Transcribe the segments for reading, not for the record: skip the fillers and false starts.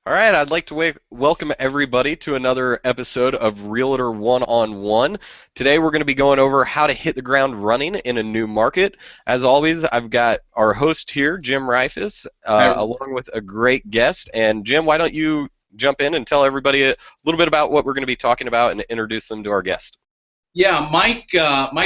All right, I'd like to welcome everybody to another episode of Realtor One-on-One. Today we're going to be going over how to hit the ground running in a new market. As always, I've got our host here, Jim Reifus, Hi. along with a great guest. And Jim, why don't you jump in and tell everybody a little bit about what we're going to be talking about and introduce them to our guest. Yeah, Mike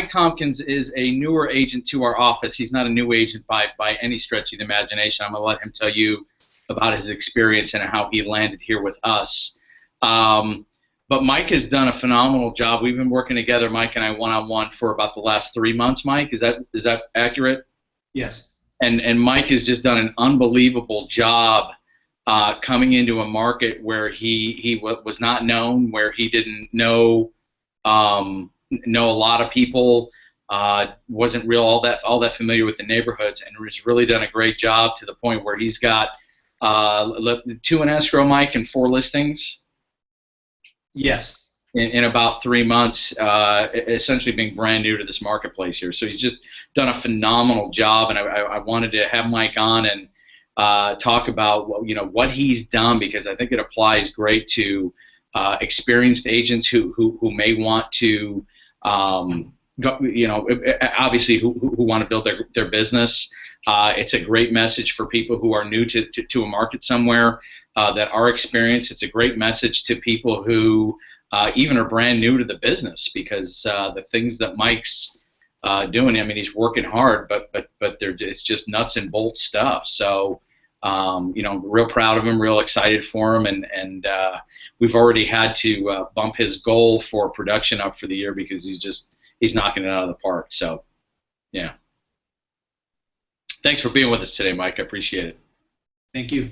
Tompkins is a newer agent to our office. He's not a new agent by any stretch of the imagination. I'm going to let him tell you about his experience and how he landed here with us. But Mike has done a phenomenal job. We've been working together, Mike and I, one-on-one for about the last 3 months. Mike, is that accurate? Yes. And Mike has just done an unbelievable job coming into a market where he was not known, where he didn't know a lot of people, wasn't all that familiar with the neighborhoods, and has really done a great job to the point where he's got 2 in escrow, Mike, and 4 listings. Yes. In about 3 months, essentially being brand new to this marketplace here. So he's just done a phenomenal job, and I wanted to have Mike on and talk about what he's done, because I think it applies great to experienced agents who may want to obviously who want to build their business. It's a great message for people who are new to a market somewhere that are experienced. It's a great message to people who even are brand new to the business, because the things that Mike's doing, I mean, he's working hard, but it's just nuts and bolts stuff. So real proud of him, real excited for him, and we've already had to bump his goal for production up for the year, because he's knocking it out of the park. So, yeah. Thanks for being with us today, Mike. I appreciate it. Thank you.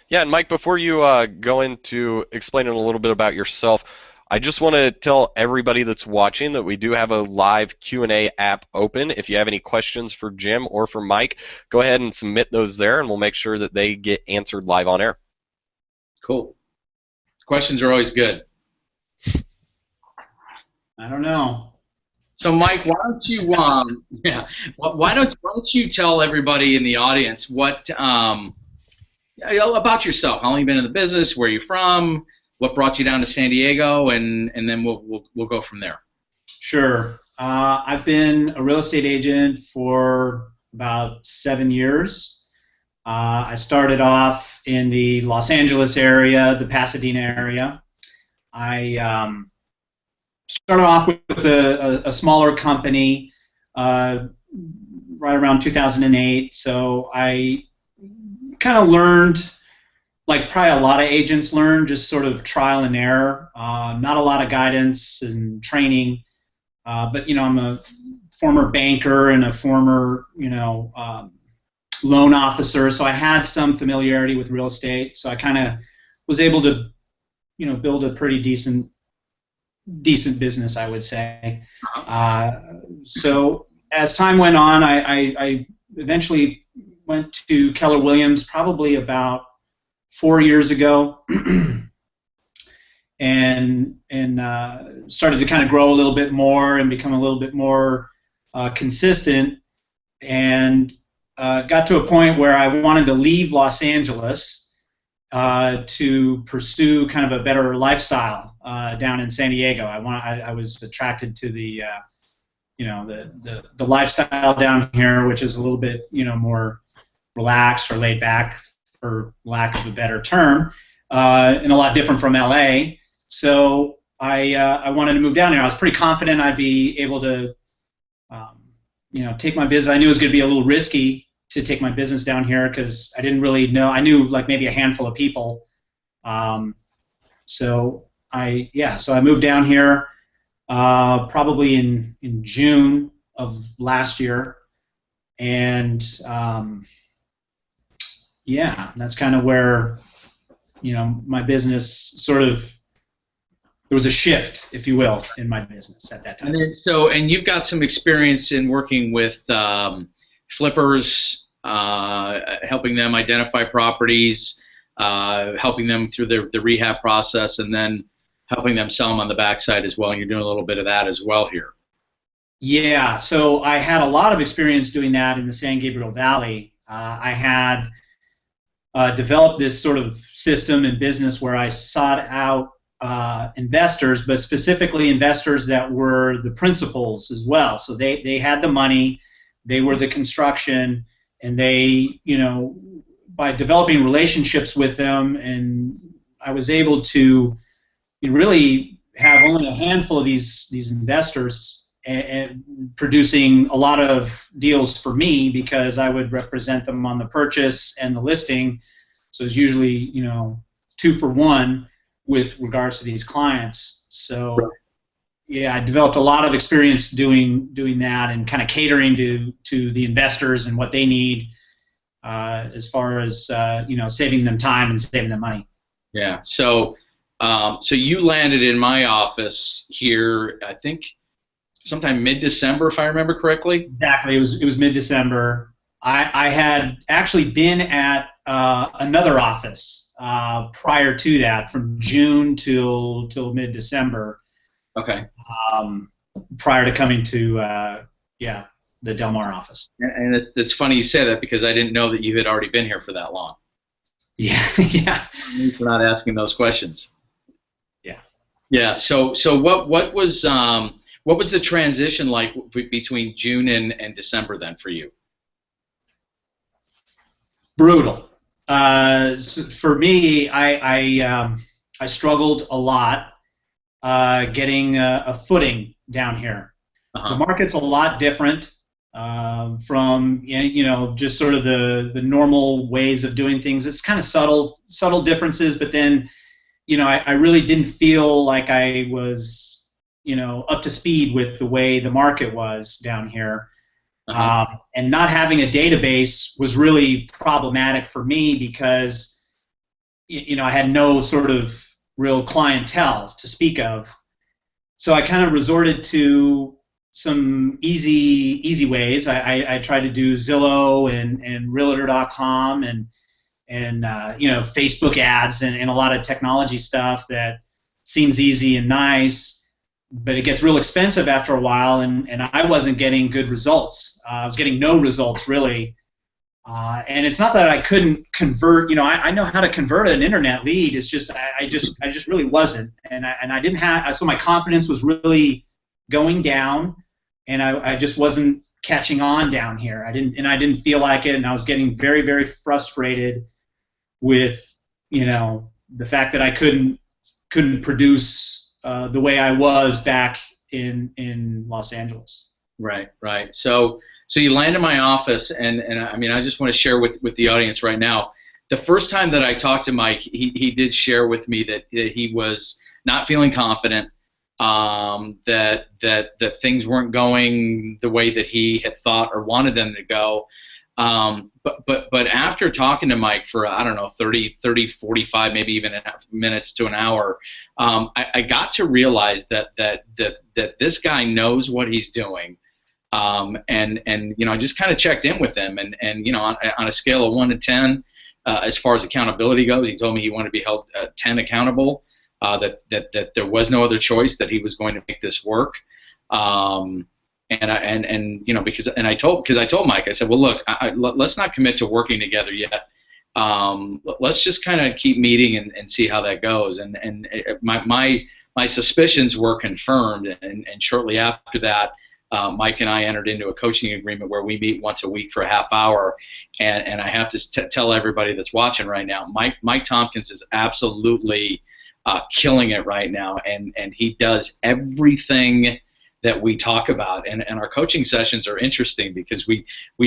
Yeah, and Mike, before you go into explaining a little bit about yourself, I just want to tell everybody that's watching that we do have a live Q&A app open. If you have any questions for Jim or for Mike, go ahead and submit those there, and we'll make sure that they get answered live on air. Cool. Questions are always good. I don't know. So, Mike, why don't you why don't you tell everybody in the audience what about yourself? How long you been in the business? Where you from? What brought you down to San Diego? And then we'll go from there. Sure. I've been a real estate agent for about 7 years. I started off in the Los Angeles area, the Pasadena area. I started off with a smaller company right around 2008. So I kind of learned, like probably a lot of agents learn, just sort of trial and error, not a lot of guidance and training, but I'm a former banker and a former loan officer, so I had some familiarity with real estate, so I kind of was able to build a pretty decent business, I would say. So as time went on, I eventually went to Keller Williams probably about 4 years ago, and started to kind of grow a little bit more and become a little bit more consistent, and got to a point where I wanted to leave Los Angeles to pursue kind of a better lifestyle down in San Diego. I was attracted to the lifestyle down here, which is a little bit more relaxed or laid back, for lack of a better term, and a lot different from LA. So I wanted to move down here. I was pretty confident I'd be able to take my business. I knew it was going to be a little risky to take my business down here, because I didn't really know. I knew like maybe a handful of people. So I moved down here probably in June of last year, and that's kind of where my business sort of, there was a shift, if you will, in my business at that time. And you've got some experience in working with flippers, helping them identify properties, helping them through the rehab process, and then helping them sell them on the backside as well. And you're doing a little bit of that as well here. Yeah, so I had a lot of experience doing that in the San Gabriel Valley. I had developed this sort of system and business where I sought out investors, but specifically investors that were the principals as well. So they had the money, they were the construction, and they, by developing relationships with them, and I was able to really have only a handful of these investors and producing a lot of deals for me because I would represent them on the purchase and the listing. So it's usually 2-for-1 with regards to these clients. So yeah, I developed a lot of experience doing that and kind of catering to the investors and what they need as far as saving them time and saving them money. Yeah. So you landed in my office here, I think, sometime mid-December, if I remember correctly. Exactly. It was mid-December. I had actually been at another office prior to that, from June till mid-December. Okay. Prior to coming to the Del Mar office. And it's funny you say that because I didn't know that you had already been here for that long. Yeah. Yeah. For not asking those questions. Yeah. Yeah. So what was the transition like between June and December then for you? Brutal. For me, I struggled a lot getting a footing down here. The market's a lot different from just sort of the normal ways of doing things. It's kind of subtle differences, but then I really didn't feel like I was up to speed with the way the market was down here. And not having a database was really problematic for me because I had no sort of real clientele to speak of. So I kind of resorted to some easy ways. I tried to do Zillow and Realtor.com and Facebook ads and a lot of technology stuff that seems easy and nice, but it gets real expensive after a while, and I wasn't getting good results. I was getting no results really, and it's not that I couldn't convert. I know how to convert an internet lead. It's just I just really wasn't, and I didn't have. So my confidence was really going down, and I just wasn't catching on down here. I didn't feel like it, and I was getting very, very frustrated with the fact that I couldn't produce the way I was back in Los Angeles. Right. So you land in my office, and I mean, I just want to share with the audience right now. The first time that I talked to Mike, he did share with me that he was not feeling confident, that things weren't going the way that he had thought or wanted them to go. But after talking to Mike for, I don't know, 30, 45, maybe even minutes to an hour, I got to realize that this guy knows what he's doing. And I just kind of checked in with him, and on a scale of 1 to 10, as far as accountability goes, he told me he wanted to be held 10 accountable, that there was no other choice, that he was going to make this work. And I told Mike, I said, well, look, let's not commit to working together yet. Let's just kind of keep meeting and see how that goes. And my suspicions were confirmed. And shortly after that, Mike and I entered into a coaching agreement where we meet once a week for a half hour. And I have to tell everybody that's watching right now, Mike Tompkins is absolutely killing it right now, and he does everything that we talk about, and our coaching sessions are interesting because we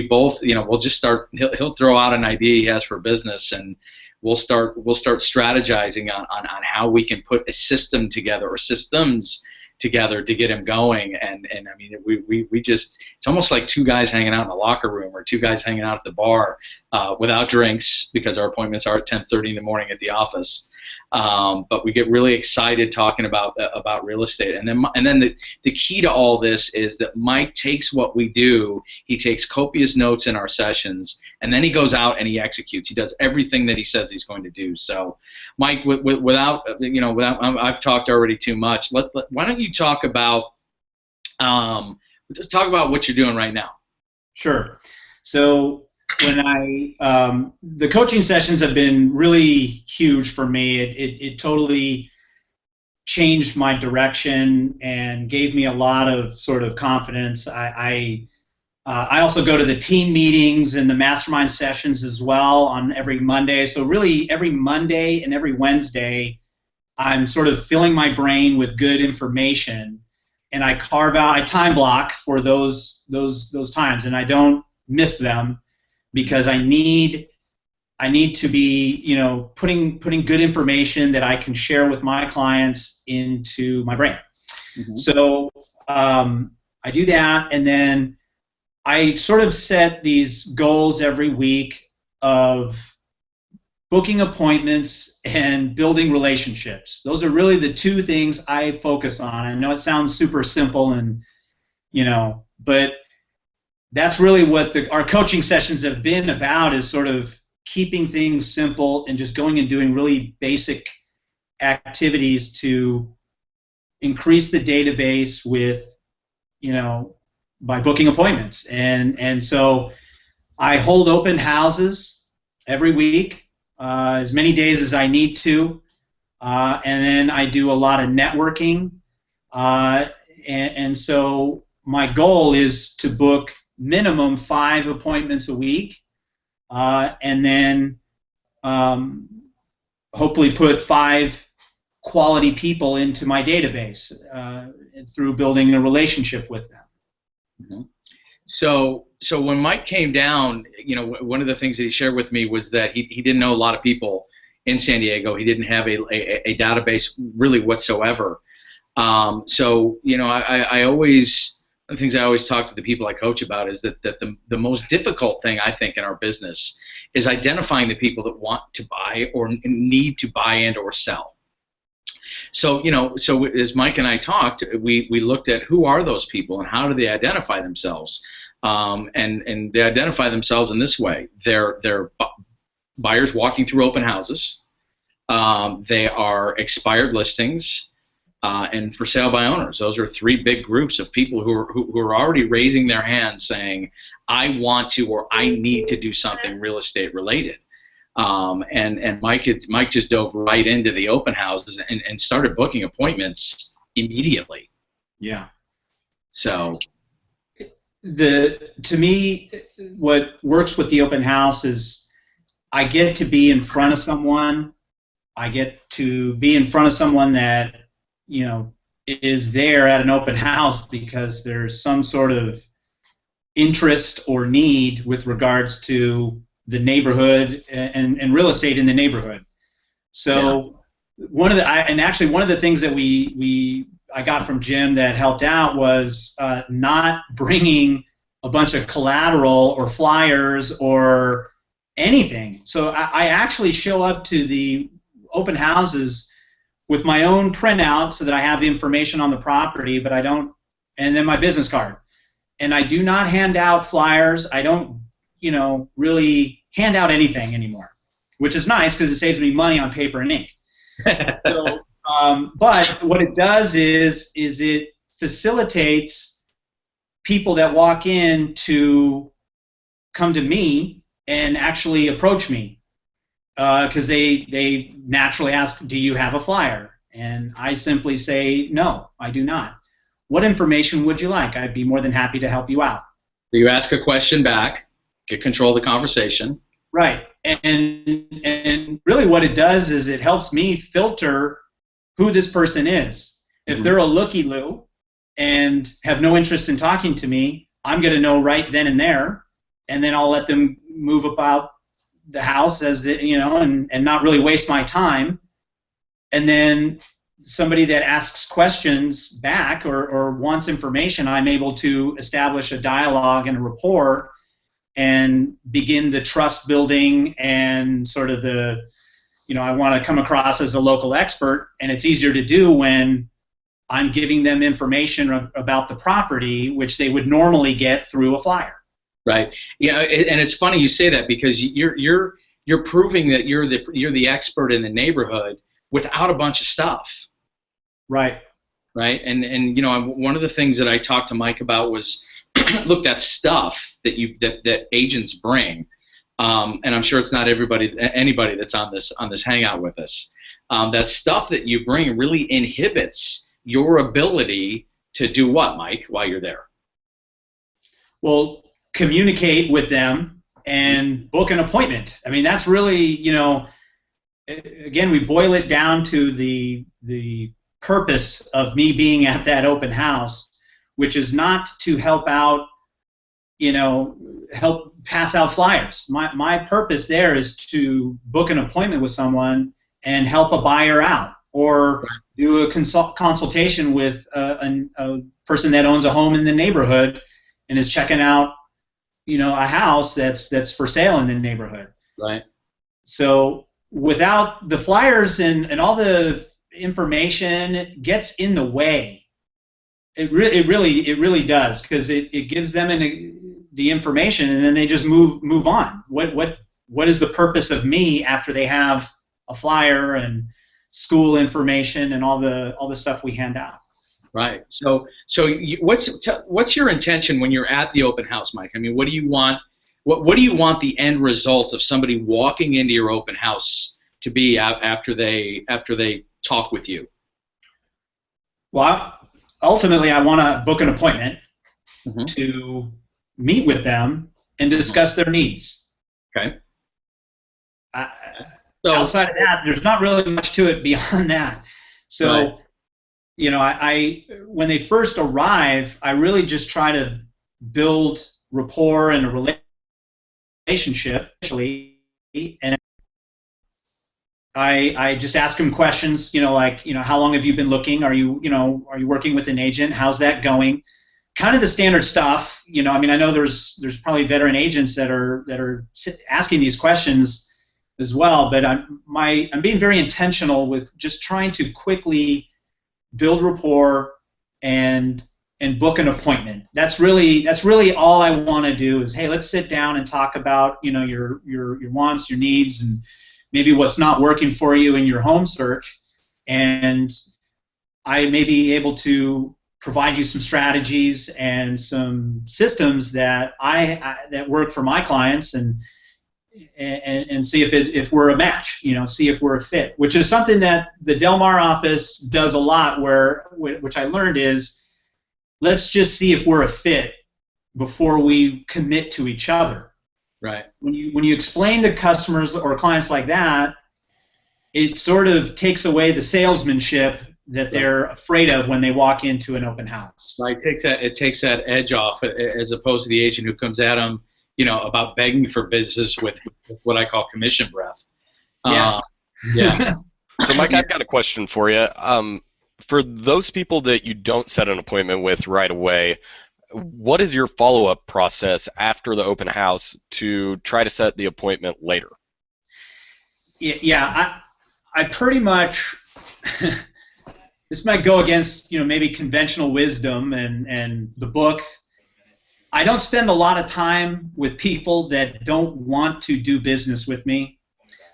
both, we'll just start, he'll throw out an idea he has for business, and we'll start strategizing on how we can put a system together or systems together to get him going. And I mean, we just, it's almost like two guys hanging out in the locker room or two guys hanging out at the bar without drinks, because our appointments are at 10:30 in the morning at the office. But we get really excited talking about real estate, and then the key to all this is that Mike takes what we do, he takes copious notes in our sessions, and then he goes out and he executes. He does everything that he says he's going to do. So, Mike, without I've talked already too much. Why don't you talk about what you're doing right now? Sure. So the coaching sessions have been really huge for me. It totally changed my direction and gave me a lot of sort of confidence. I also go to the team meetings and the mastermind sessions as well on every Monday. So really every Monday and every Wednesday, I'm sort of filling my brain with good information, and I time block for those times, and I don't miss them because I need to be, putting good information that I can share with my clients into my brain. Mm-hmm. So I do that, and then I sort of set these goals every week of booking appointments and building relationships. Those are really the two things I focus on. I know it sounds super simple, and but that's really what our coaching sessions have been about, is sort of keeping things simple and just going and doing really basic activities to increase the database with, by booking appointments. And so I hold open houses every week, as many days as I need to, and then I do a lot of networking, and so my goal is to book minimum 5 appointments a week, and then hopefully put 5 quality people into my database through building a relationship with them. Mm-hmm. So when Mike came down, one of the things that he shared with me was that he didn't know a lot of people in San Diego. He didn't have a database really whatsoever. I always, one of the things I always talk to the people I coach about is that the most difficult thing, I think, in our business is identifying the people that want to buy or need to buy and or sell. So as Mike and I talked, we looked at who are those people and how do they identify themselves, and they identify themselves in this way: they're buyers walking through open houses, they are expired listings, and for sale by owners. Those are 3 big groups of people who are already raising their hands saying, I want to or I need to do something real estate related. And Mike just dove right into the open houses and started booking appointments immediately. Yeah. So to me, what works with the open house is I get to be in front of someone. I get to be in front of someone that is there at an open house because there's some sort of interest or need with regards to the neighborhood and real estate in the neighborhood. So yeah. One of the things that I got from Jim that helped out was not bringing a bunch of collateral or flyers or anything. So I actually show up to the open houses with my own printout so that I have the information on the property, but I don't, and then my business card. And I do not hand out flyers. I don't, really hand out anything anymore, which is nice because it saves me money on paper and ink. So, but what it does is it facilitates people that walk in to come to me and actually approach me. Because they naturally ask, do you have a flyer? And I simply say, no, I do not. What information would you like? I'd be more than happy to help you out. So you ask a question back, get control of the conversation. Right. And really what it does is it helps me filter who this person is. If they're a looky-loo and have no interest in talking to me, I'm going to know right then and there, and then I'll let them move about the house and not really waste my time. And then somebody that asks questions back or wants information, I'm able to establish a dialogue and a rapport and begin the trust building and sort of I want to come across as a local expert, and it's easier to do when I'm giving them information about the property, which they would normally get through a flyer. Right. Yeah, and it's funny you say that because you're proving that you're the expert in the neighborhood without a bunch of stuff. Right. Right. And one of the things that I talked to Mike about was, look, that stuff that agents bring, and I'm sure it's not anybody that's on this hangout with us. That stuff that you bring really inhibits your ability to do what, Mike, while you're there? Well, communicate with them and book an appointment. I mean, that's really, again, we boil it down to the purpose of me being at that open house, which is not to help out, help pass out flyers. My purpose there is to book an appointment with someone and help a buyer out, or do a consultation with a person that owns a home in the neighborhood and is checking out, a house that's for sale in the neighborhood. Right. So without the flyers and all the information gets in the way. It really does, because it gives them the information, and then they just move on. What is the purpose of me after they have a flyer and school information and all the stuff we hand out? Right. So what's your intention when you're at the open house, Mike? I mean, what do you want? What do you want the end result of somebody walking into your open house to be after they talk with you? Well, ultimately, I want to book an appointment to meet with them and discuss their needs. Okay. So outside of that, there's not really much to it beyond that. So, right. When they first arrive, I really just try to build rapport and a relationship, and I just ask them questions, how long have you been looking? Are you working with an agent? How's that going? Kind of the standard stuff. I know there's probably veteran agents that are asking these questions as well, but I'm being very intentional with just trying to quickly build rapport and book an appointment. That's really all I want to do is, hey, let's sit down and talk about your wants, your needs, and maybe what's not working for you in your home search, and I may be able to provide you some strategies and some systems that that work for my clients, and see if we're a match, see if we're a fit, which is something that the Del Mar office does a lot, which I learned is, let's just see if we're a fit before we commit to each other. Right. When you explain to customers or clients like that, it sort of takes away the salesmanship that they're afraid of when they walk into an open house. Right. It takes that edge off, as opposed to the agent who comes at them, about begging for business with what I call commission breath. Yeah. Yeah. So, Mike, I've got a question for you. For those people that you don't set an appointment with right away, what is your follow-up process after the open house to try to set the appointment later? Yeah, I pretty much this might go against maybe conventional wisdom and the book. I don't spend a lot of time with people that don't want to do business with me.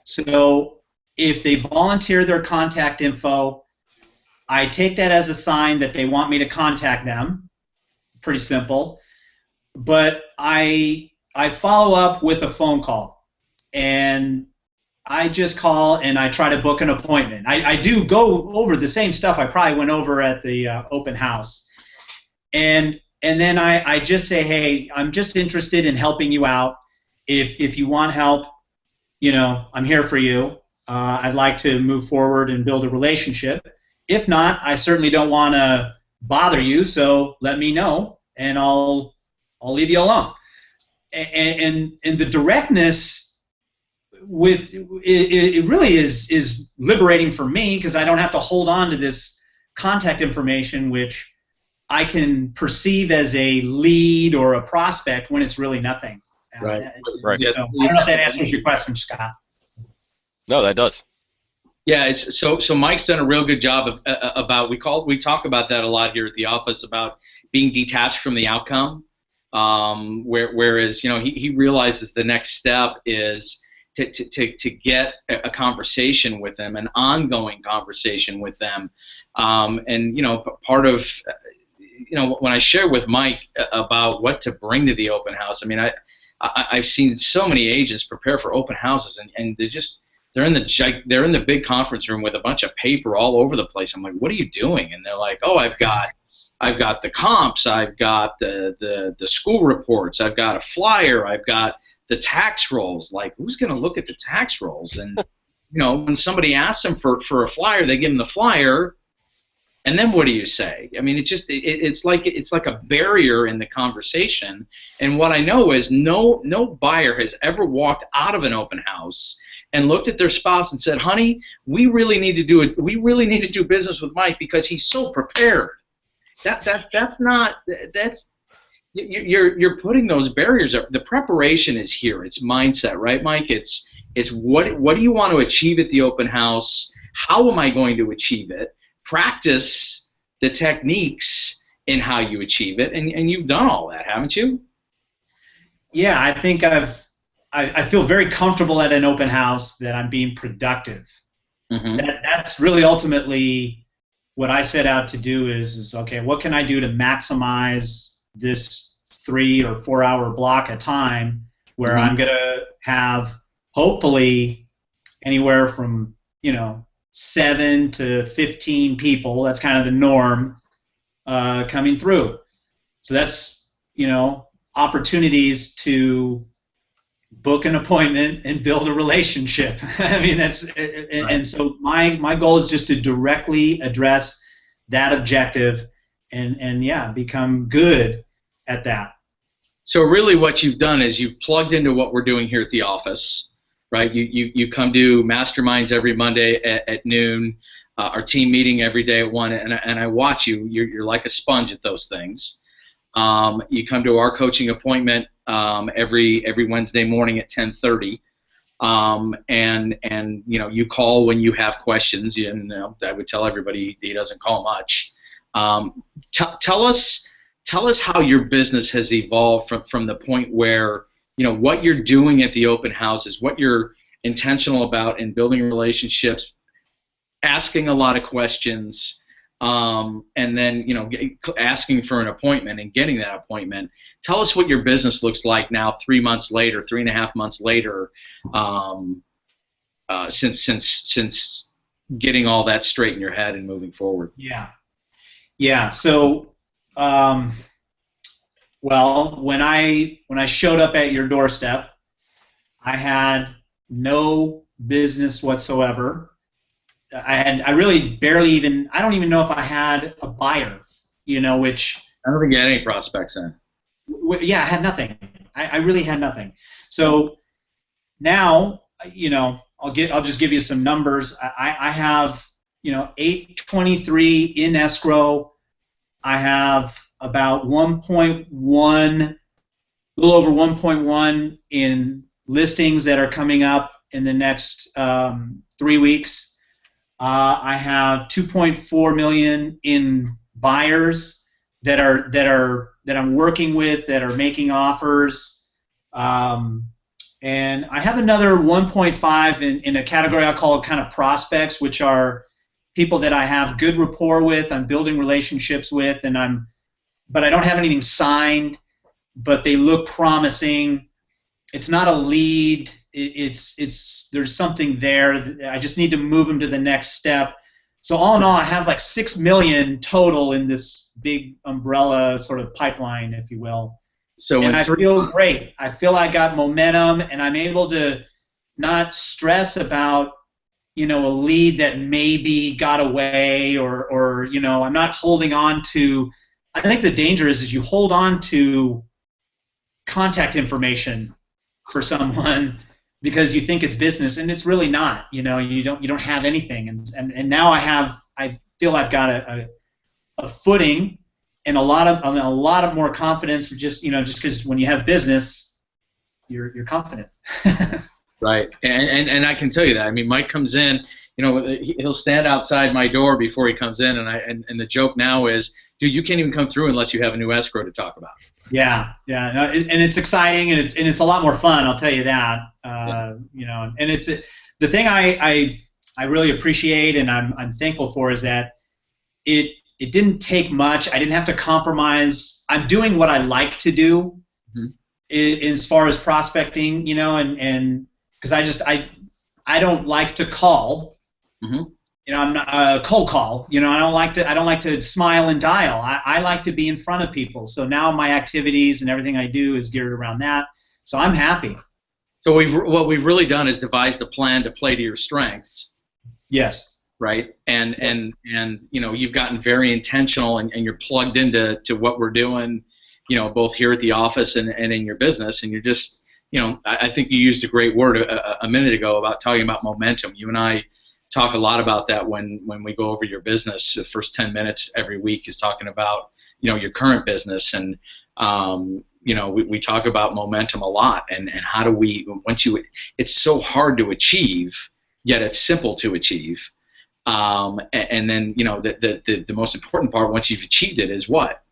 So if they volunteer their contact info, I take that as a sign that they want me to contact them. Pretty simple. But I follow up with a phone call, and I just call and I try to book an appointment. I do go over the same stuff I probably went over at the open house, and then I just say, hey, I'm just interested in helping you out. If you want help, I'm here for you. I'd like to move forward and build a relationship. If not, I certainly don't want to bother you, so let me know, and I'll leave you alone. And the directness with it really is liberating for me, because I don't have to hold on to this contact information, which I can perceive as a lead or a prospect when it's really nothing. Right. Yes. I don't know if that answers your question, Scott. No, that does. Yeah, it's so Mike's done a real good job of about we talk about that a lot here at the office, about being detached from the outcome. Whereas he realizes the next step is to get a conversation with them, an ongoing conversation with them, and part of when I share with Mike about what to bring to the open house, I mean I've seen so many agents prepare for open houses, and they're in the big conference room with a bunch of paper all over the place. I'm like, what are you doing? And they're like, oh, I've got the comps, I've got the school reports, I've got a flyer, I've got the tax rolls. Like, who's going to look at the tax rolls? And when somebody asks them for a flyer, they give them the flyer, and then what do you say? I mean, it's like a barrier in the conversation. And what I know is no buyer has ever walked out of an open house and looked at their spouse and said, "Honey, we really need to do business with Mike because he's so prepared." You're putting those barriers up. The preparation is here. It's mindset, right, Mike? It's what do you want to achieve at the open house? How am I going to achieve it? Practice the techniques in how you achieve it, and you've done all that, haven't you? Yeah, I think I feel very comfortable at an open house that I'm being productive. Mm-hmm. That's really ultimately what I set out to do is okay, what can I do to maximize this 3 or 4 hour block of time where I'm going to have hopefully anywhere from 7 to 15 people, that's kind of the norm, coming through. So that's opportunities to book an appointment and build a relationship. I mean, and so my goal is just to directly address that objective and become good at that. So really what you've done is you've plugged into what we're doing here at the office, right? You come to masterminds every Monday at noon, our team meeting every day at 1, and I watch you. You're like a sponge at those things. You come to our coaching appointment every Wednesday morning at 10:30, and you call when you have questions. I would tell everybody he doesn't call much. Tell us how your business has evolved from the point where what you're doing at the open houses, what you're intentional about in building relationships, asking a lot of questions. And then asking for an appointment and getting that appointment. Tell us what your business looks like now, 3 months later, 3.5 months later, since getting all that straight in your head and moving forward. Yeah. So, when I showed up at your doorstep, I had no business whatsoever. I really barely even, I don't even know if I had a buyer, which. I don't think you had any prospects then. Yeah, I had nothing. I really had nothing. So now, I'll just give you some numbers. I have, 823 in escrow. I have about 1.1, a little over 1.1 in listings that are coming up in the next 3 weeks. I have 2.4 million in buyers that I'm working with that are making offers, and I have another 1.5 in a category I call kind of prospects, which are people that I have good rapport with, I'm building relationships with, but I don't have anything signed, but they look promising. It's not a lead. There's something there. I just need to move them to the next step. So all in all, I have like 6 million total in this big umbrella sort of pipeline, if you will. And I feel great. I feel I got momentum, and I'm able to not stress about a lead that maybe got away or I'm not holding on to. I think the danger is you hold on to contact information for someone because you think it's business, and it's really not. You don't have anything, and now I feel I've got a footing and a lot of more confidence. Just because when you have business, you're confident. Right, and I can tell you that. I mean, Mike comes in. He'll stand outside my door before he comes in, and the joke now is, dude, you can't even come through unless you have a new escrow to talk about. Yeah, no, and it's exciting, and it's a lot more fun. I'll tell you that. And it's the thing I really appreciate, and I'm thankful for, is that it didn't take much. I didn't have to compromise. I'm doing what I like to do, as far as prospecting, and because I don't like to call. Mm-hmm. I'm not cold call. I don't like to smile and dial. I like to be in front of people. So now my activities and everything I do is geared around that. So I'm happy. So what we've really done is devised a plan to play to your strengths. Yes. Right. And you've gotten very intentional, and you're plugged into what we're doing, both here at the office and in your business. And you're just, I think you used a great word a minute ago about talking about momentum. You and I talk a lot about that when we go over your business. The first 10 minutes every week is talking about, your current business. And, we talk about momentum a lot, and how do we, it's so hard to achieve, yet it's simple to achieve. And then, the most important part once you've achieved it is what?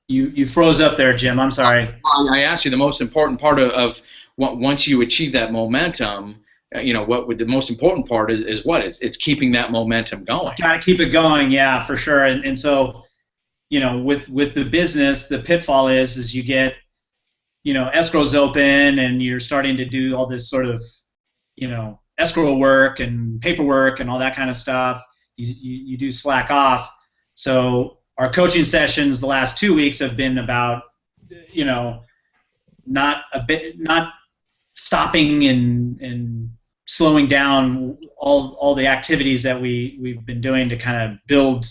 You froze up there, Jim. I'm sorry. I asked you the most important part of once you achieve that momentum. What would the most important part is what? It's keeping that momentum going. Got to keep it going, yeah, for sure. And so, with the business, the pitfall is you get, escrows open, and you're starting to do all this sort of, escrow work and paperwork and all that kind of stuff. You do slack off. So our coaching sessions the last 2 weeks have been about, not stopping and slowing down all the activities that we've been doing to kind of build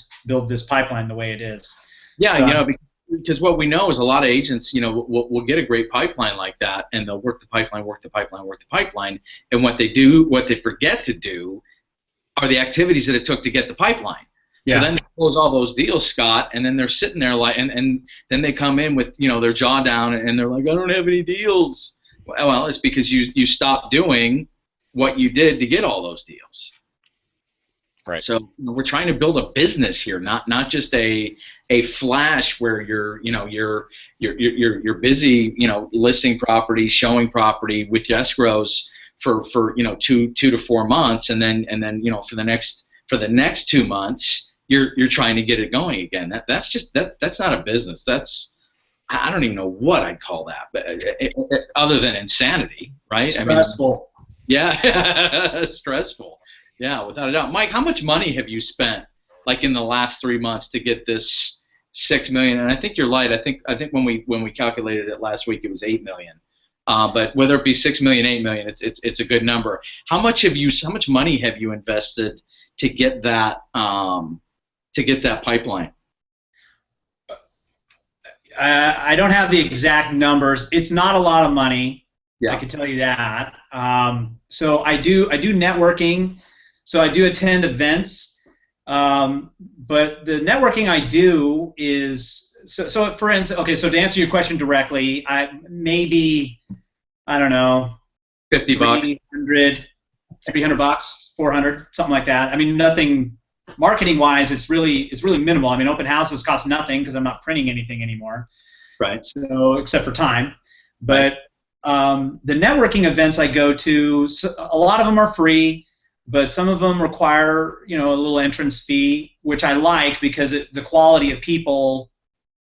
this pipeline the way it is. Yeah, so, because what we know is a lot of agents, will get a great pipeline like that, and they'll work the pipeline, and what they forget to do are the activities that it took to get the pipeline. Yeah. So then they close all those deals, Scott, and then they're sitting there and then they come in with their jaw down, and they're like, I don't have any deals. Well, it's because you stopped doing what you did to get all those deals. Right. So we're trying to build a business here, not just a flash where you're busy, listing property, showing property with your escrows for 2 to 4 months, and then for the next 2 months you're trying to get it going again. That's not a business. I don't even know what I'd call that, but other than insanity, right? Stressful. Yeah, stressful. Yeah, without a doubt. Mike, how much money have you spent, like in the last 3 months, to get this $6 million? And I think you're light. I think when we calculated it last week, it was $8 million. But whether it be $6 million, $8 million, it's a good number. How much money have you invested to get that pipeline? I don't have the exact numbers. It's not a lot of money. Yeah. I can tell you that. So I do networking. So I do attend events, but the networking I do is so for instance, okay. So to answer your question directly, I don't know, $50, $300, $400, something like that. I mean, nothing marketing wise. It's really minimal. I mean, open houses cost nothing because I'm not printing anything anymore. Right. So except for time, but the networking events I go to, a lot of them are free. But some of them require, a little entrance fee, which I like because the quality of people,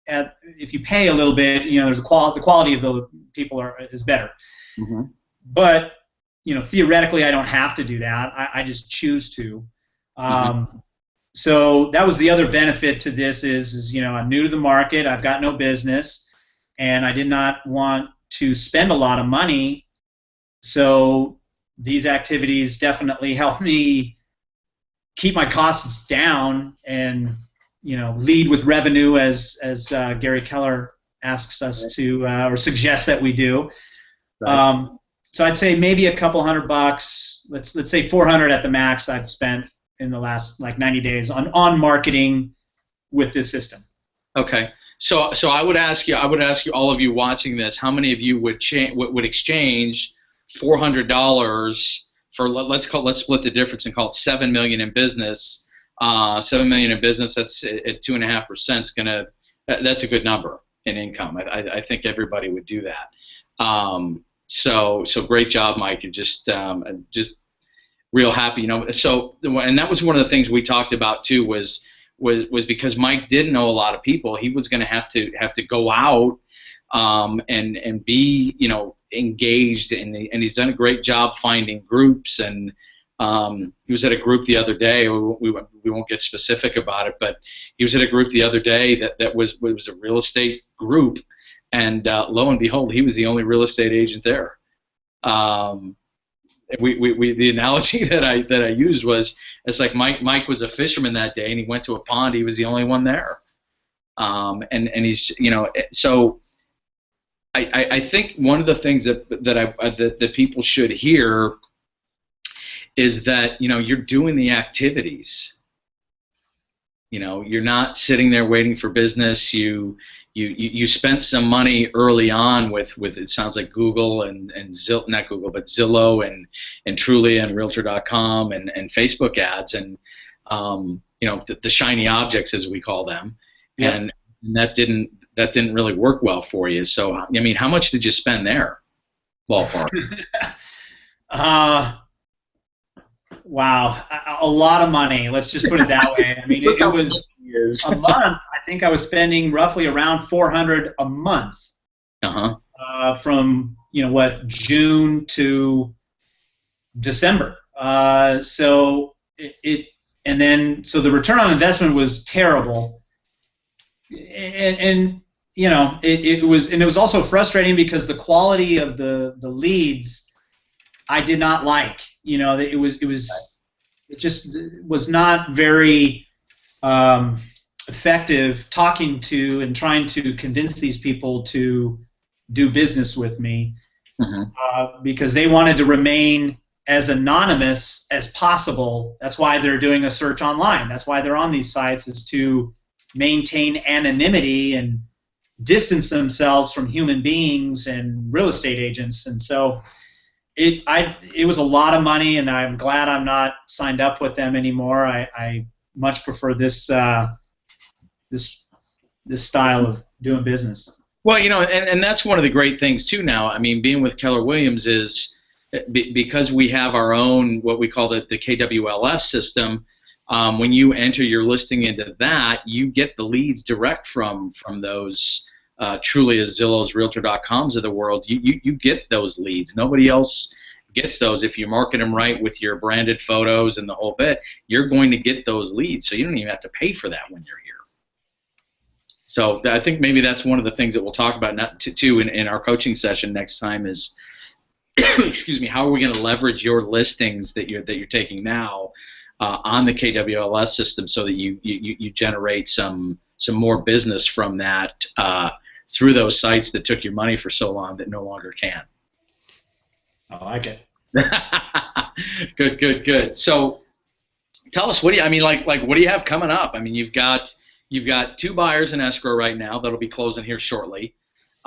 if you pay a little bit, there's the quality of the people is better. Mm-hmm. But theoretically, I don't have to do that. I just choose to. So that was the other benefit to this is I'm new to the market. I've got no business, and I did not want to spend a lot of money. So these activities definitely help me keep my costs down and lead with revenue as Gary Keller asks us to or suggests that we do. Right. So I'd say maybe a couple $100. Let's say 400 at the max I've spent in the last 90 days on marketing with this system. Okay. So I would ask you all of you watching this, how many of you would exchange $400 for let's split the difference and call it $7 million in business. $7 million in business, that's at 2.5%. That's a good number in income. I think everybody would do that. So great job, Mike. You're just real happy. So and that was one of the things we talked about too was was because Mike did know a lot of people. He was going to have to go out and be engaged, and he's done a great job finding groups. And he was at a group the other day. We won't get specific about it, but he was at a group the other day that was a real estate group, and lo and behold, he was the only real estate agent there. The analogy that I used was, it's like Mike was a fisherman that day, and he went to a pond. He was the only one there, and he's so. I think one of the things that people should hear is that you're doing the activities. You're not sitting there waiting for business. You spent some money early on with it sounds like Google and not Google, but Zillow and Trulia and Realtor.com and Facebook ads and the shiny objects, as we call them. Yeah. And that didn't really work well for you. So I mean, how much did you spend there, ballpark? Wow, a lot of money. Let's just put it that way. I mean, it was a month. I think I was spending roughly around $400 a month. From June to December. So the return on investment was terrible, and it was also frustrating because the quality of the leads I did not like. It just was not very effective talking to and trying to convince these people to do business with me, because they wanted to remain as anonymous as possible. That's why they're doing a search online. That's why they're on these sites, is to maintain anonymity and distance themselves from human beings and real estate agents. And so it was a lot of money, and I'm glad I'm not signed up with them anymore. I much prefer this this style of doing business. Well, and that's one of the great things too now. I mean, being with Keller Williams is because we have our own, what we call the KWLS system. When you enter your listing into that, you get the leads direct from those Trulia, Zillows, Realtor.coms of the world. You get those leads. Nobody else gets those. If you market them right with your branded photos and the whole bit, you're going to get those leads. So you don't even have to pay for that when you're here. So I think maybe that's one of the things that we'll talk about too in our coaching session next time is, excuse me, how are we going to leverage your listings that you're taking now on the KWLS system so that you generate some more business from that through those sites that took your money for so long that no longer can. I like it. Good. So tell us, what do you have coming up? I mean, you've got 2 buyers in escrow right now that'll be closing here shortly.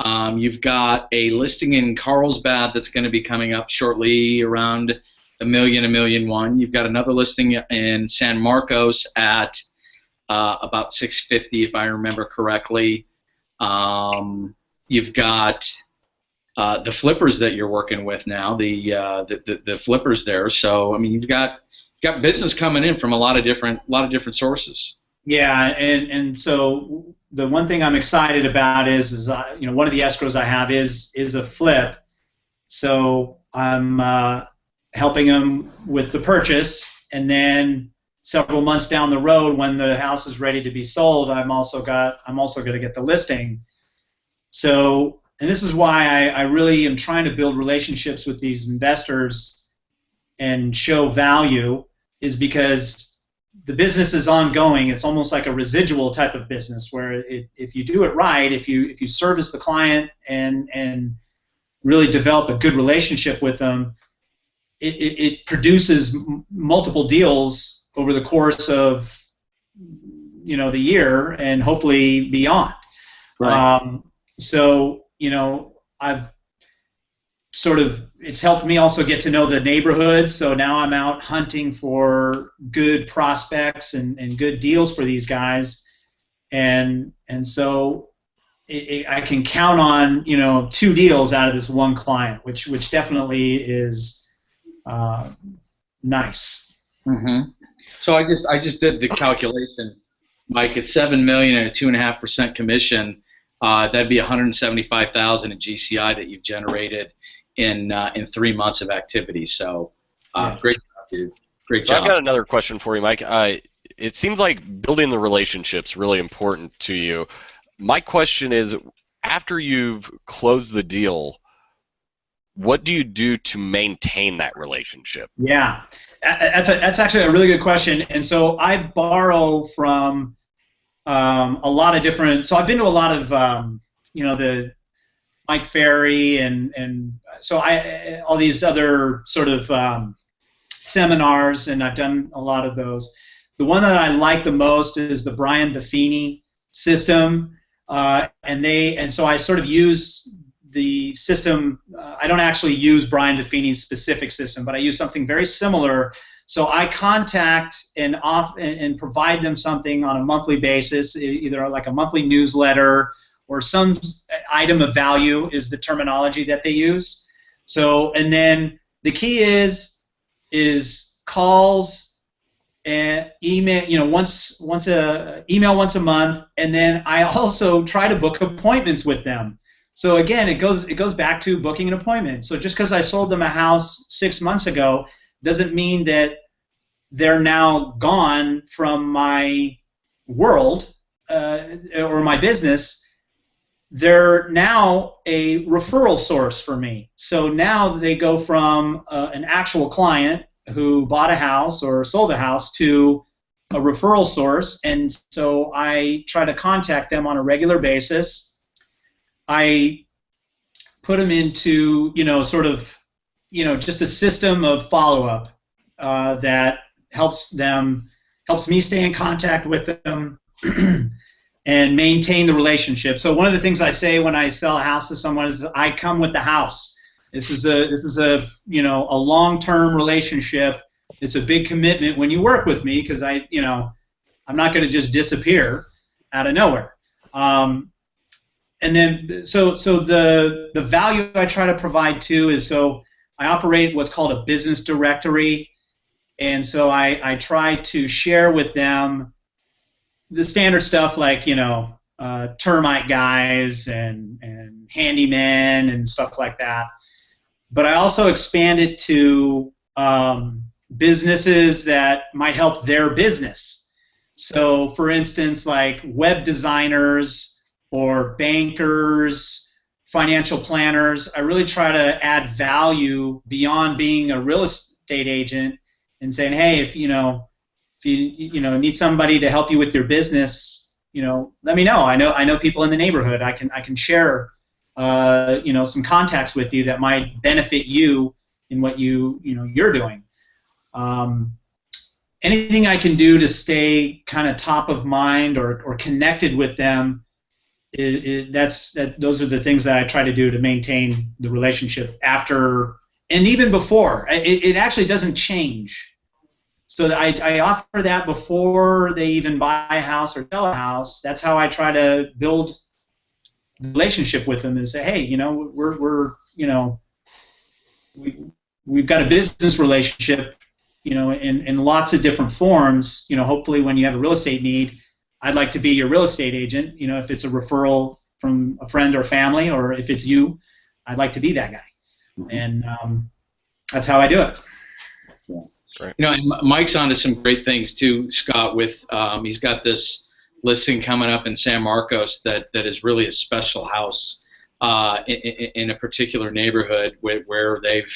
You've got a listing in Carlsbad that's going to be coming up shortly, around $1 million, $1.1 million. You've got another listing in San Marcos at about $650, if I remember correctly. You've got the flippers that you're working with now, the flippers there. So I mean, you've got business coming in from a lot of different sources. Yeah, and so the one thing I'm excited about is one of the escrows I have is a flip. So I'm helping them with the purchase, and then several months down the road, when the house is ready to be sold, I'm also going to get the listing. So, and this is why I really am trying to build relationships with these investors and show value, is because the business is ongoing. It's almost like a residual type of business where if you do it right, if you service the client and really develop a good relationship with them, it produces multiple deals over the course of the year and hopefully beyond. Right. So I've it's helped me also get to know the neighborhood. So now I'm out hunting for good prospects and good deals for these guys, and so I can count on 2 deals out of this one client, which definitely is nice. Mm-hmm. So I just did the calculation Mike, at 7 million and a 2.5% commission, that'd be 175,000 in GCI that you've generated in 3 months of activity. So, Yeah. great job, dude. Great So I've job. got another question for you, Mike. It seems like building the relationship's really important to you. My question is, after you've closed the deal, what do you do to maintain that relationship? Yeah, that's actually a really good question. And so I borrow from a lot of different. So I've been to a lot of the Mike Ferry and so all these other sort of seminars, and I've done a lot of those. The one that I like the most is the Brian Buffini system, and so I sort of use the system. I don't actually use Brian Buffini's specific system, but I use something very similar. So I contact and provide them something on a monthly basis, either like a monthly newsletter or some item of value is the terminology that they use. So, and then the key is calls and email, email once a month, and then I also try to book appointments with them. So again, it goes back to booking an appointment. So just because I sold them a house 6 months ago doesn't mean that they're now gone from my world or my business. They're now a referral source for me. So now they go from an actual client who bought a house or sold a house to a referral source, and so I try to contact them on a regular basis. I put them into, just a system of follow-up that helps me stay in contact with them and maintain the relationship. So one of the things I say when I sell a house to someone is, I come with the house. This is a long-term relationship. It's a big commitment when you work with me, because I'm not going to just disappear out of nowhere. And then so the value I try to provide too is, so I operate what's called a business directory, and so I try to share with them the standard stuff like termite guys and handymen and stuff like that. But I also expand it to businesses that might help their business. So, for instance, like web designers or bankers, financial planners. I really try to add value beyond being a real estate agent and saying, hey, if you need somebody to help you with your business, let me know. I know people in the neighborhood. I can share some contacts with you that might benefit you in what you're doing. Anything I can do to stay kind of top of mind or connected with them, those are the things that I try to do to maintain the relationship after and even before. It actually doesn't change. So I offer that before they even buy a house or sell a house. That's how I try to build the relationship with them, and say, hey, we've got a business relationship, in lots of different forms. Hopefully when you have a real estate need, I'd like to be your real estate agent. If it's a referral from a friend or family, or if it's you, I'd like to be that guy. And that's how I do it. Right. And Mike's onto some great things too, Scott. With he's got this listing coming up in San Marcos that is really a special house in a particular neighborhood where they've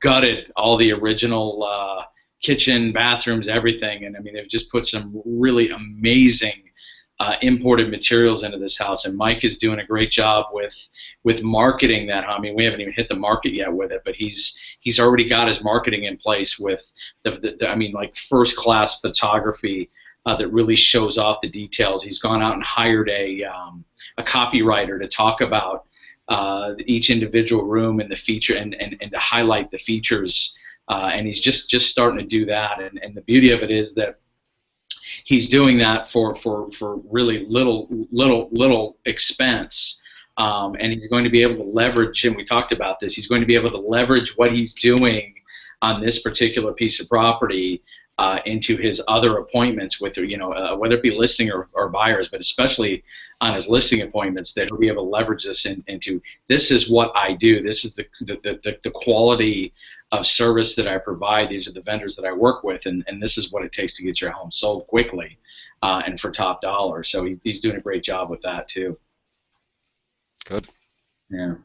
gutted all the original kitchen, bathrooms, everything, and I mean they've just put some really amazing imported materials into this house, and Mike is doing a great job with marketing that. I mean, we haven't even hit the market yet with it, but he's already got his marketing in place with like first class photography that really shows off the details. He's gone out and hired a copywriter to talk about each individual room and the feature and to highlight the features, and he's just starting to do that, and the beauty of it is that he's doing that for really little expense, and he's going to be able to leverage, and we talked about this, he's going to be able to leverage what he's doing on this particular piece of property into his other appointments with, whether it be listing or buyers, but especially on his listing appointments, that he'll be able to leverage this into, this is what I do. This is the quality of service that I provide. These are the vendors that I work with, and this is what it takes to get your home sold quickly and for top dollar. So he's doing a great job with that too. Good. Yeah.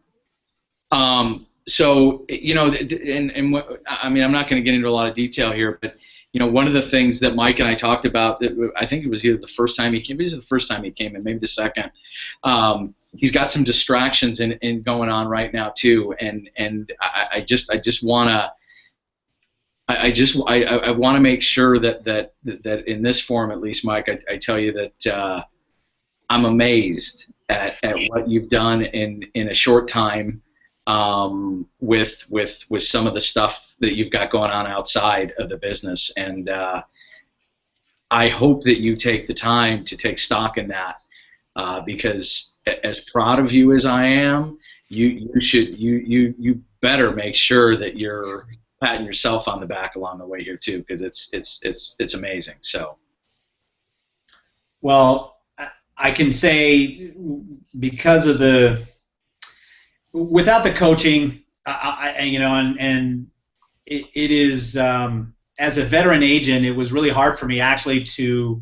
So, and what, I mean, I'm not going to get into a lot of detail here, but, one of the things that Mike and I talked about, I think it was either the first time he came, maybe it was the first time he came, and maybe the second. He's got some distractions in going on right now too, and I want to make sure that in this forum, at least, Mike, I tell you that I'm amazed at what you've done in a short time. With some of the stuff that you've got going on outside of the business, and I hope that you take the time to take stock in that, because as proud of you as I am, you better make sure that you're patting yourself on the back along the way here too, because it's amazing. So, well, I can say because of without the coaching, and it is, as a veteran agent, it was really hard for me actually to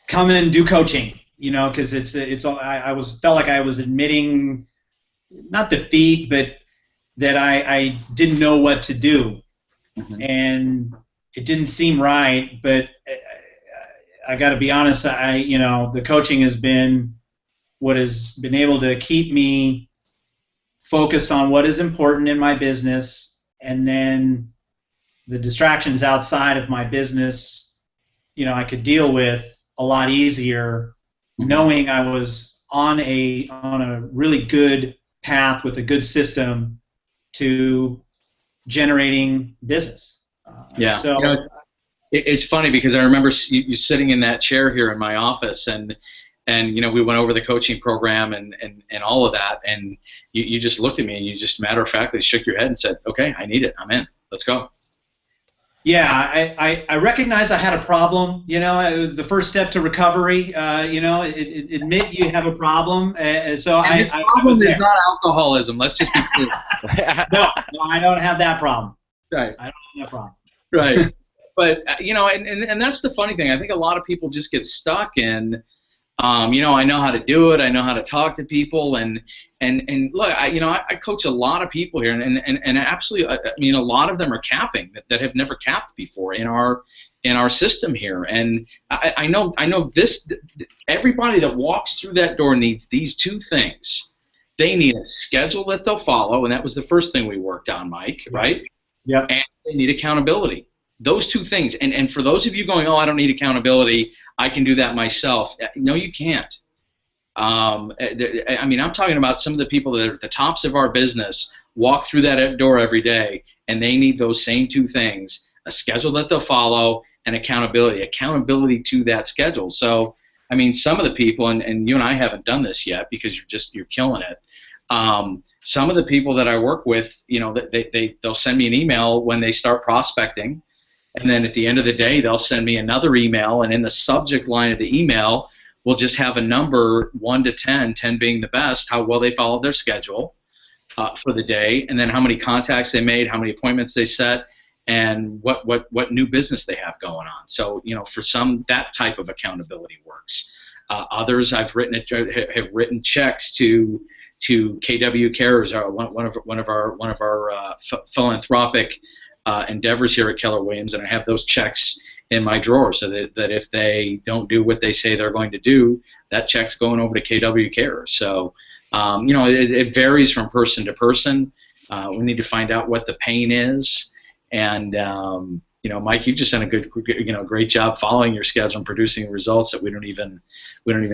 come and do coaching, because I felt like I was admitting not defeat, but that I didn't know what to do, and it didn't seem right. But I got to be honest, the coaching has been what has been able to keep me focused on what is important in my business, and then the distractions outside of my business, I could deal with a lot easier, knowing I was on a really good path with a good system to generating business. So it's funny because I remember you sitting in that chair here in my office, and we went over the coaching program and all of that, and you just looked at me and you just matter-of-factly shook your head and said, okay, I need it. I'm in. Let's go. Yeah, I recognize I had a problem. The first step to recovery, admit you have a problem. The problem is not alcoholism. Let's just be clear. No, I don't have that problem. Right. I don't have that problem. Right. But, and that's the funny thing. I think a lot of people just get stuck in, I know how to do it. I know how to talk to people, and look, I coach a lot of people here, and absolutely, I mean, a lot of them are capping that have never capped before in our system here, and I know this. Everybody that walks through that door needs these two things. They need a schedule that they'll follow, and that was the first thing we worked on, Mike, right? Yeah. And they need accountability. Those two things, and for those of you going, oh, I don't need accountability, I can do that myself. No, you can't. I mean, I'm talking about some of the people that are at the tops of our business, walk through that door every day, and they need those same two things: a schedule that they'll follow and accountability to that schedule. So, I mean, some of the people, and you and I haven't done this yet because you're killing it. Some of the people that I work with, they'll send me an email when they start prospecting. And then at the end of the day, they'll send me another email, and in the subject line of the email, we'll just have a number 1 to 10, 10 being the best, how well they followed their schedule for the day, and then how many contacts they made, how many appointments they set, and what new business they have going on. So, for some, that type of accountability works. Others, have written checks to KW Cares, one of our philanthropic endeavors here at Keller Williams, and I have those checks in my drawer so that if they don't do what they say they're going to do, that check's going over to KW Cares. So, it varies from person to person. We need to find out what the pain is, and Mike, you've just done a great job following your schedule and producing results that we don't even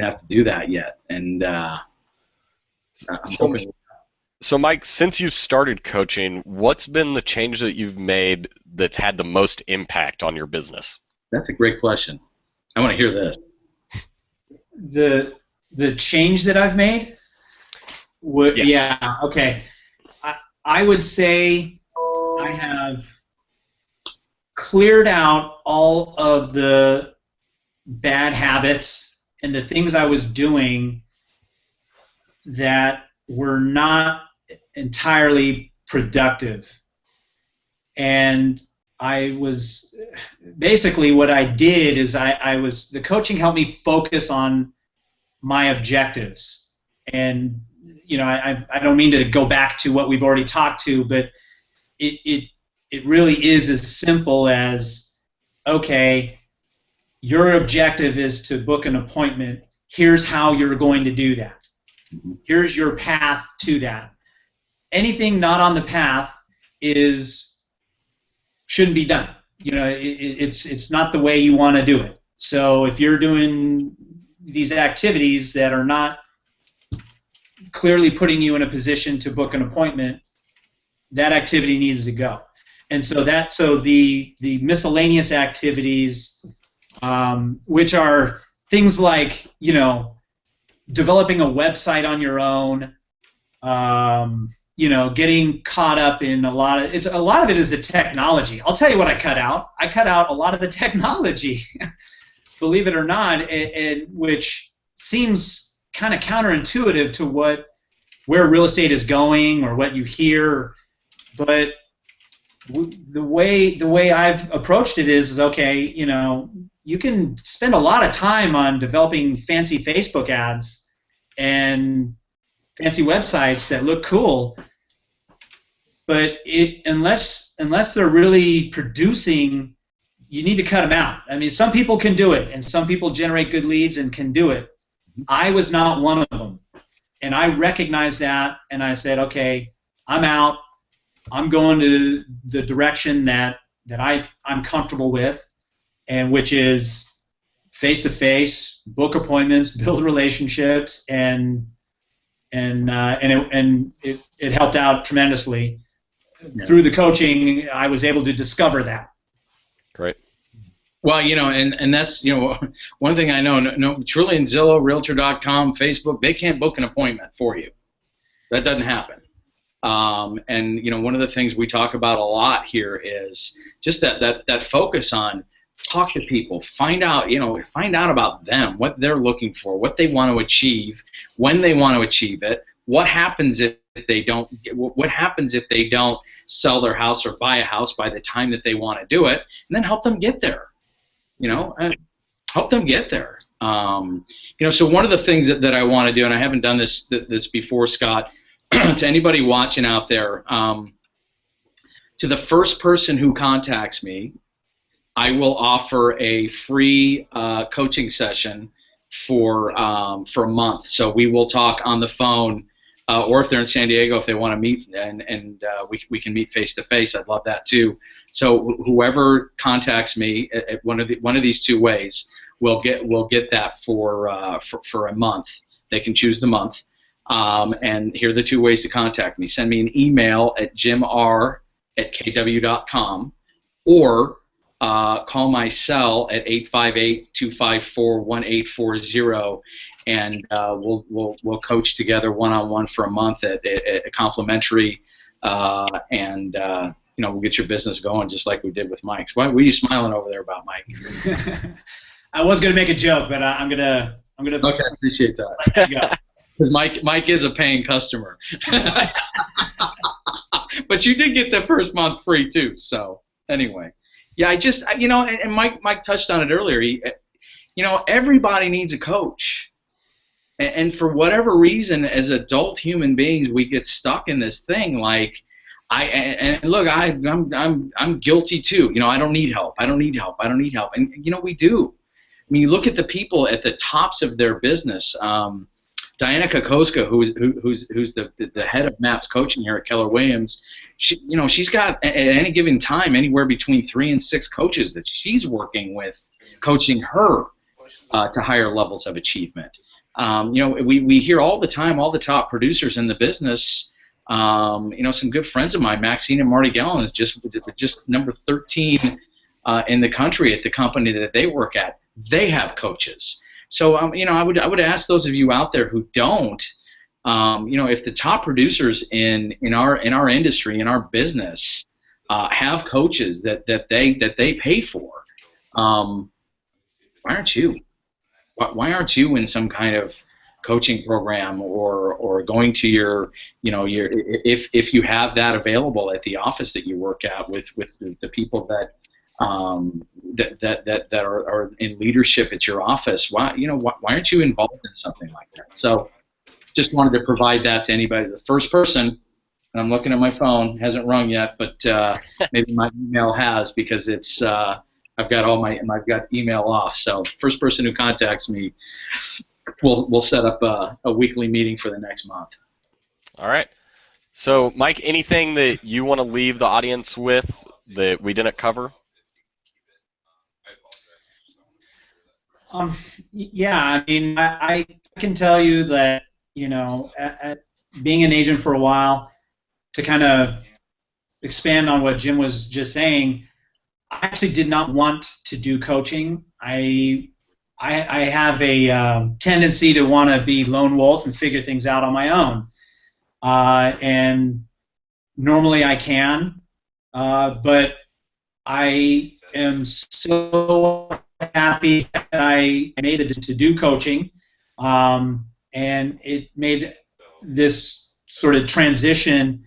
have to do that yet. And I'm hoping. So, Mike, since you started coaching, what's been the change that you've made that's had the most impact on your business? That's a great question. I want to hear this. The change that I've made? Okay. I would say I have cleared out all of the bad habits and the things I was doing that were not entirely productive. And I was basically, what I did is the coaching helped me focus on my objectives. And I don't mean to go back to what we've already talked to, but it really is as simple as, okay, your objective is to book an appointment. Here's how you're going to do that. Here's your path to that. Anything not on the path shouldn't be done. It's not the way you want to do it. So if you're doing these activities that are not clearly putting you in a position to book an appointment, that activity needs to go. And so the miscellaneous activities, which are things like developing a website on your own, getting caught up in a lot of it is the technology. I'll tell you what I cut out. I cut out a lot of the technology, believe it or not, which seems kind of counterintuitive to where real estate is going or what you hear, but the way I've approached it is okay. You can spend a lot of time on developing fancy Facebook ads and fancy websites that look cool, but unless they're really producing, you need to cut them out. I mean, some people can do it, and some people generate good leads and can do it. I was not one of them, and I recognized that, and I said, okay, I'm out. I'm going to the direction that I'm comfortable with, and which is face-to-face, book appointments, build relationships, and it helped out tremendously. Yeah. Through the coaching, I was able to discover that. Great. Well, and that's, one thing I know, no, Trillian, Zillow, Realtor.com, Facebook, they can't book an appointment for you. That doesn't happen. And one of the things we talk about a lot here is just that focus on talk to people, find out about them, what they're looking for, what they want to achieve, when they want to achieve it, what happens if they don't sell their house or buy a house by the time that they want to do it, and then help them get there. Help them get there. So one of the things that I want to do, and I haven't done this before, Scott, to anybody watching out there, to the first person who contacts me, I will offer a free coaching session for a month. So we will talk on the phone, or if they're in San Diego, if they want to meet, and we can meet face to face. I'd love that too. So whoever contacts me at one of these two ways will get that for a month. They can choose the month. And here are the two ways to contact me. Send me an email at jimr@kw.com, or call my cell at 858-254-1840, and we'll coach together one-on-one for a month at a complimentary, and we'll get your business going just like we did with Mike's. Why were you smiling over there about Mike? I was gonna make a joke, but I'm gonna. Okay, I appreciate that. Let you go. Because Mike is a paying customer. But you did get the first month free too. So anyway, yeah, and Mike touched on it earlier. Everybody needs a coach, and for whatever reason, as adult human beings, we get stuck in this thing. Like, I'm guilty too. I don't need help. I don't need help. And we do. I mean, you look at the people at the tops of their business. Diana Kokoska, who's the head of MAPS coaching here at Keller Williams, she's got at any given time anywhere between 3 and 6 coaches that she's working with, coaching her to higher levels of achievement. We hear all the time, all the top producers in the business. Some good friends of mine, Maxine and Marty Gallen, is just number 13 in the country at the company that they work at. They have coaches. So I would ask those of you out there who don't, if the top producers in our industry, in our business, have coaches that they pay for. Why aren't you? Why aren't you in some kind of coaching program or going to your, your, if you have that available at the office that you work at with the people that are in leadership at your office? Why aren't you involved in something like that? So just wanted to provide that to anybody. The first person, and I'm looking at my phone, hasn't rung yet, but maybe my email has, because it's I've got email off. So first person who contacts me, we'll set up a weekly meeting for the next month. All right. So, Mike, anything that you want to leave the audience with that we didn't cover? Yeah, I mean, I can tell you that, being an agent for a while, to kind of expand on what Jim was just saying, I actually did not want to do coaching. I have a tendency to want to be lone wolf and figure things out on my own. And normally I can, but I am so happy that I made the decision to do coaching, and it made this sort of transition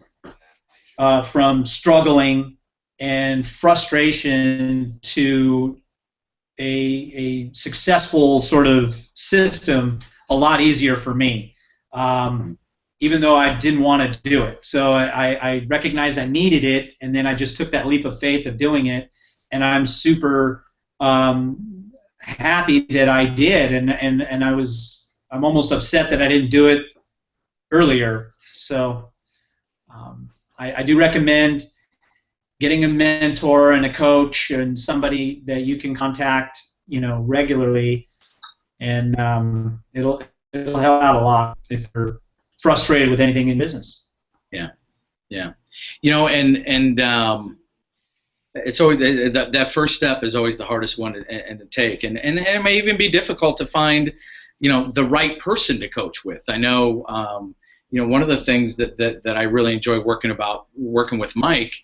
from struggling and frustration to a successful sort of system a lot easier for me, even though I didn't want to do it. So I recognized I needed it, and then I just took that leap of faith of doing it, and I'm super happy that I did, and I'm almost upset that I didn't do it earlier. So I do recommend getting a mentor and a coach and somebody that you can contact, regularly, and it'll help out a lot if you're frustrated with anything in business. Yeah. And it's always that first step is always the hardest one to take, and it may even be difficult to find, the right person to coach with. I know, one of the things that I really enjoy working with Mike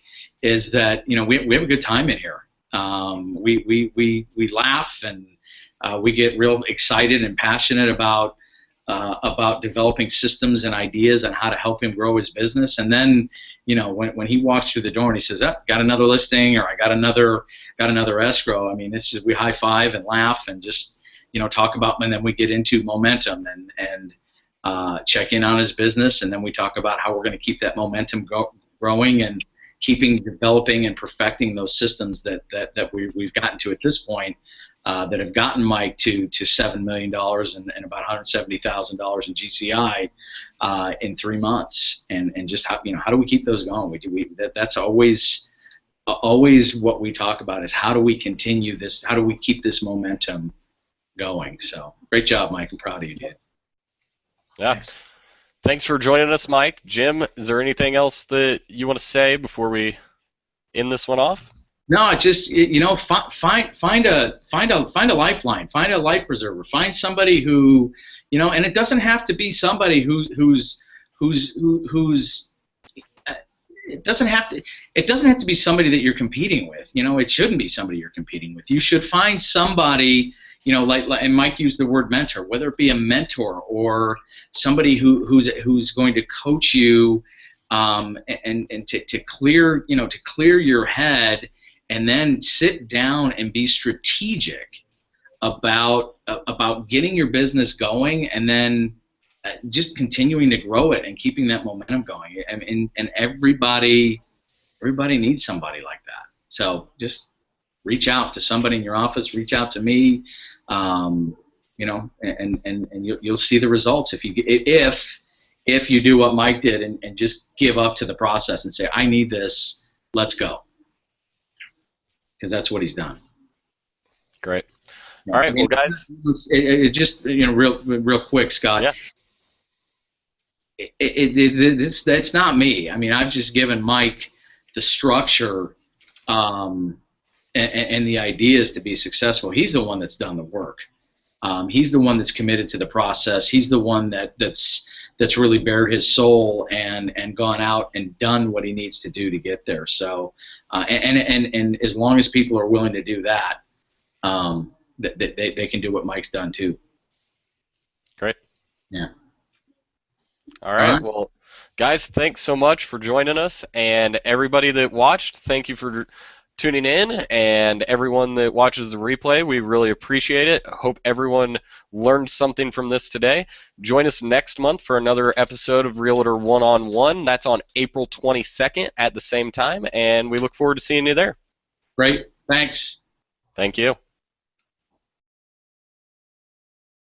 is that we have a good time in here. We laugh, and we get real excited and passionate about developing systems and ideas on how to help him grow his business. And then, when he walks through the door and he says, "Oh, got another listing," or "I got another escrow," I mean, it's just, we high five and laugh and just talk about, and then we get into momentum and check in on his business, and then we talk about how we're going to keep that momentum growing and developing and perfecting those systems that we've gotten to at this point, that have gotten Mike to $7 million and about $170,000 in GCI in 3 months, and just how do we keep those going? That's always what we talk about, is how do we continue this? How do we keep this momentum going? So great job, Mike. I'm proud of you, dude. Yeah. Thanks for joining us, Mike. Jim, is there anything else that you want to say before we end this one off? No, just find a lifeline, find a life preserver, find somebody who, and it doesn't have to be somebody who's it doesn't have to be somebody that you're competing with. It shouldn't be somebody you're competing with. You should find somebody, like and Mike used the word mentor, whether it be a mentor or somebody who's going to coach you, and to clear your head, and then sit down and be strategic about getting your business going, and then just continuing to grow it and keeping that momentum going. And everybody needs somebody like that. So just reach out to somebody in your office, reach out to me, and you'll see the results if you do what Mike did and just give up to the process and say, "I need this, let's go." Because that's what he's done. Great. All right, well, guys. It just real quick, Scott. Yeah. It's not me. I mean, I've just given Mike the structure and the ideas to be successful. He's the one that's done the work. He's the one that's committed to the process. He's the one that's that's really bared his soul and gone out and done what he needs to do to get there. So, and as long as people are willing to do that, they can do what Mike's done too. Great. Yeah. All right. Well, guys, thanks so much for joining us, and everybody that watched, thank you for tuning in, and everyone that watches the replay, we really appreciate it. Hope everyone learned something from this today. Join us next month for another episode of Realtor One-on-One. That's on April 22nd at the same time, and we look forward to seeing you there. Great. Thanks. Thank you.